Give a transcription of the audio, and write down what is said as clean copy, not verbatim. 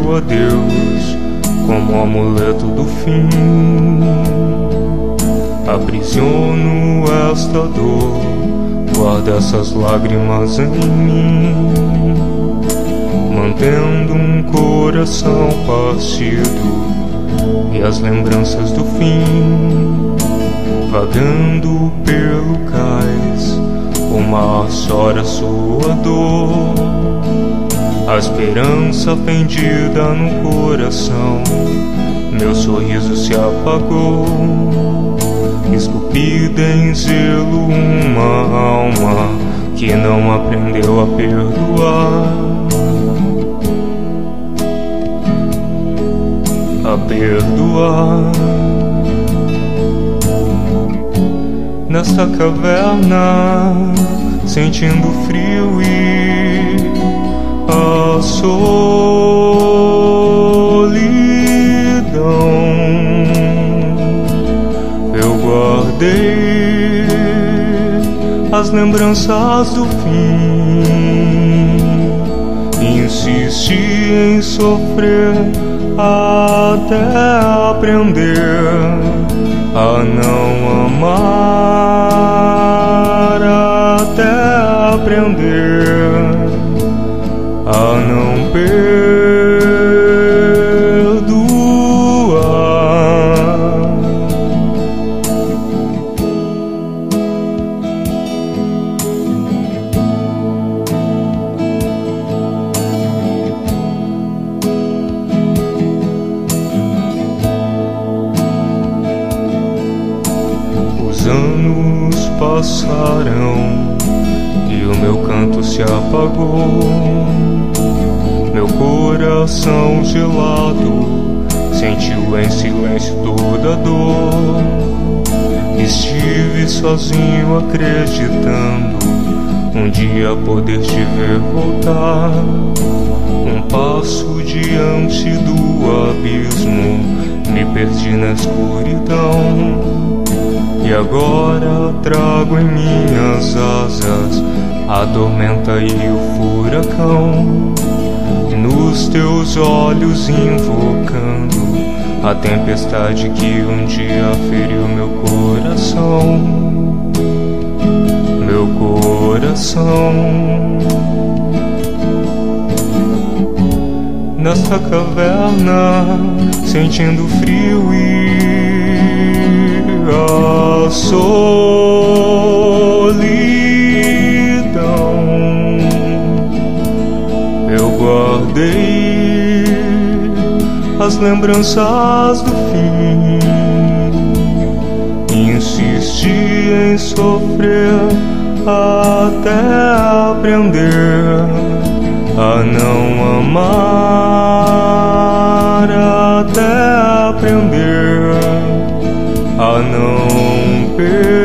seu adeus como amuleto do fim. Aprisiono esta dor, guarda essas lágrimas em mim, mantendo um coração partido e as lembranças do fim. Vagando pelo cais, o mar chora sua dor, a esperança fendida no coração, meu sorriso se apagou. Esculpida em gelo uma alma que não aprendeu a perdoar. A perdoar. Nesta caverna, sentindo frio e a solidão, eu guardei as lembranças do fim. Insisti em sofrer até aprender a não amar, até aprender a não perdoar. Os anos passarão e o meu canto se apagou. Meu coração gelado sentiu em silêncio toda a dor. Estive sozinho acreditando um dia poder te ver voltar. Um passo diante do abismo, me perdi na escuridão. E agora trago em minhas asas a tormenta e o furacão, nos teus olhos invocando a tempestade que um dia feriu meu coração. Meu coração. Nesta caverna, sentindo frio e a solidão, eu guardei as lembranças do fim. Insisti em sofrer até aprender a não amar, até aprender a não perder.